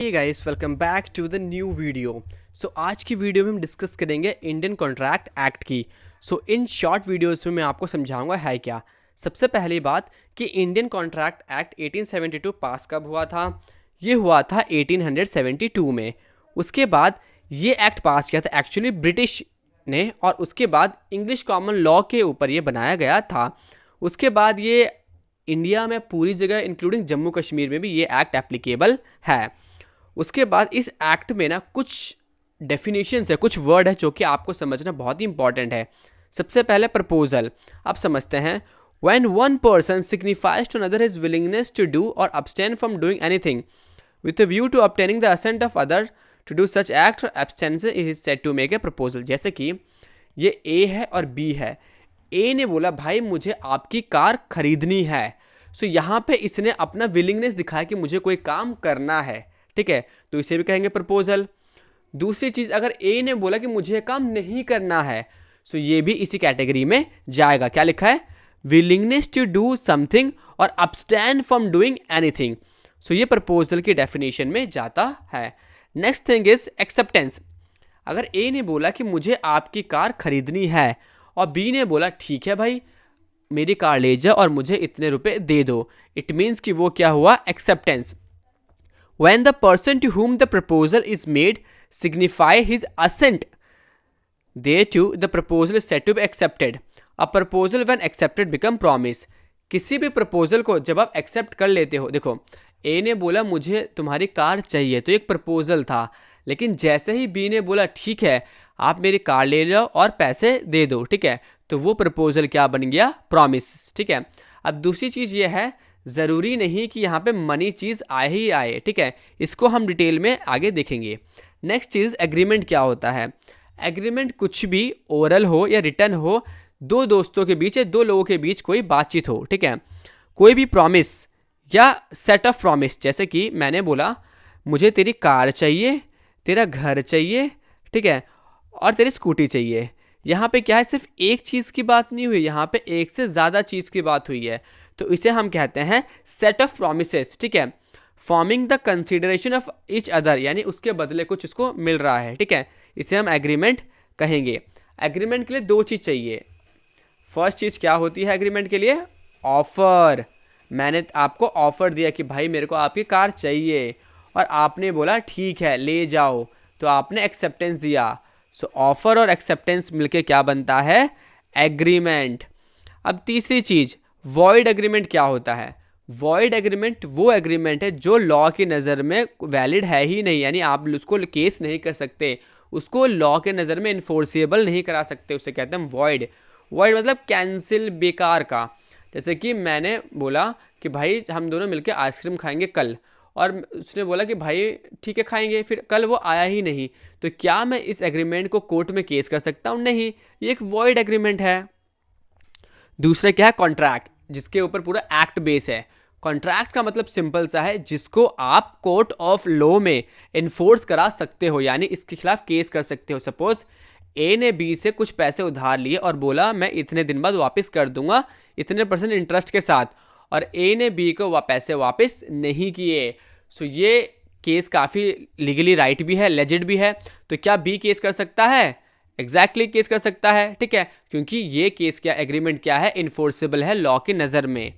Hey guys, welcome back to the new video. आज की video में हम डिस्कस करेंगे इंडियन कॉन्ट्रैक्ट एक्ट की। इन शॉर्ट वीडियोस में मैं आपको समझाऊंगा है क्या। सबसे पहली बात कि इंडियन कॉन्ट्रैक्ट एक्ट 1872 पास कब हुआ था। ये हुआ था 1872 में। उसके बाद ये एक्ट पास किया था एक्चुअली ब्रिटिश ने, और उसके बाद इंग्लिश कॉमन लॉ के ऊपर ये बनाया गया था। उसके बाद ये इंडिया में पूरी जगह इंक्लूडिंग जम्मू कश्मीर में भी ये एक्ट एप्लीकेबल है। उसके बाद इस एक्ट में ना कुछ डेफिनेशंस है, कुछ वर्ड है जो कि आपको समझना बहुत ही इंपॉर्टेंट है। सबसे पहले प्रपोजल, आप समझते हैं when one person signifies to another his willingness to do और abstain from doing anything with a view to obtaining the assent of other to do such act और abstinence is said to make a proposal. जैसे कि ये ए है और B है। ए ने बोला भाई मुझे आपकी कार खरीदनी है। यहाँ पे इसने अपना विलिंगनेस दिखाया कि मुझे कोई काम करना है, ठीक है, तो इसे भी कहेंगे प्रपोजल। दूसरी चीज, अगर ए ने बोला कि मुझे काम नहीं करना है, ये भी इसी कैटेगरी में जाएगा। क्या लिखा है? विलिंगनेस टू डू समथिंग और अब्सटेन फ्रॉम डूइंग एनीथिंग। ये प्रपोजल की डेफिनेशन में जाता है। Next thing is acceptance. अगर ए ने बोला कि मुझे आपकी कार खरीदनी है और बी ने बोला ठीक है भाई मेरी कार ले जाओ और मुझे इतने रुपए दे दो, इट मीन्स कि वो क्या हुआ? Acceptance. When the person to whom the proposal is made signify his assent thereto, the proposal is said to be accepted. A proposal when accepted become promise. किसी भी प्रपोजल को जब आप एक्सेप्ट कर लेते हो, देखो ए ने बोला मुझे तुम्हारी कार चाहिए तो एक प्रपोजल था, लेकिन जैसे ही बी ने बोला ठीक है आप मेरी कार ले जाओ और पैसे दे दो, ठीक है, तो वो प्रपोजल क्या बन गया? प्रॉमिस, ठीक है। अब दूसरी चीज़ ये है, ज़रूरी नहीं कि यहाँ पे मनी चीज़ आए ही आए, ठीक है, इसको हम डिटेल में आगे देखेंगे। नेक्स्ट चीज़ एग्रीमेंट क्या होता है। एग्रीमेंट कुछ भी ओरल हो या रिटर्न हो, दो दोस्तों के बीच या दो लोगों के बीच कोई बातचीत हो, ठीक है। कोई भी प्रॉमिस या सेट ऑफ प्रॉमिस, जैसे कि मैंने बोला मुझे तेरी कार चाहिए, तेरा घर चाहिए, ठीक है, और तेरी स्कूटी चाहिए। यहाँ पे क्या है, सिर्फ एक चीज़ की बात नहीं हुई, यहाँ पे एक से ज़्यादा चीज़ की बात हुई है, तो इसे हम कहते हैं सेट ऑफ प्रॉमिसेस, ठीक है। Forming the consideration of each other, यानी उसके बदले कुछ उसको मिल रहा है, ठीक है, इसे हम एग्रीमेंट कहेंगे। एग्रीमेंट के लिए दो चीज़ चाहिए। फर्स्ट चीज़ क्या होती है एग्रीमेंट के लिए? ऑफर। मैंने आपको ऑफर दिया कि भाई मेरे को आपकी कार चाहिए और आपने बोला ठीक है ले जाओ, तो आपने एक्सेप्टेंस दिया। ऑफर और एक्सेप्टेंस मिलके क्या बनता है? एग्रीमेंट। अब तीसरी चीज़, वॉइड एग्रीमेंट क्या होता है? वॉइड एग्रीमेंट वो एग्रीमेंट है जो लॉ की नज़र में वैलिड है ही नहीं, यानी आप उसको केस नहीं कर सकते, उसको लॉ के नज़र में इन्फोर्सेबल नहीं करा सकते, उसे कहते हैं वॉइड। वॉइड मतलब कैंसिल, बेकार का। जैसे कि मैंने बोला कि भाई हम दोनों मिलकर आइसक्रीम खाएंगे कल, और उसने बोला कि भाई ठीक है खाएंगे, फिर कल वो आया ही नहीं, तो क्या मैं इस एग्रीमेंट को कोर्ट में केस कर सकता हूँ? नहीं, ये एक वॉइड एग्रीमेंट है। दूसरा क्या है? कॉन्ट्रैक्ट, जिसके ऊपर पूरा एक्ट बेस है। कॉन्ट्रैक्ट का मतलब सिंपल सा है, जिसको आप कोर्ट ऑफ लॉ में इन्फोर्स करा सकते हो, यानी इसके खिलाफ केस कर सकते हो। सपोज ए ने बी से कुछ पैसे उधार लिए और बोला मैं इतने दिन बाद वापस कर दूंगा इतने % इंटरेस्ट के साथ, और ए ने बी को पैसे वापस नहीं किए। ये केस काफ़ी लीगली राइट भी है, लेजिट भी है, तो क्या बी केस कर सकता है? एग्जैक्टली केस कर सकता है, ठीक है, क्योंकि ये केस क्या, एग्रीमेंट क्या है? इन्फोर्सेबल है लॉ की नज़र में।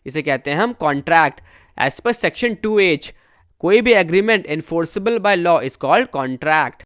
इसे कहते हैं हम contract. As per section 2H, कोई भी agreement enforceable by law is called contract.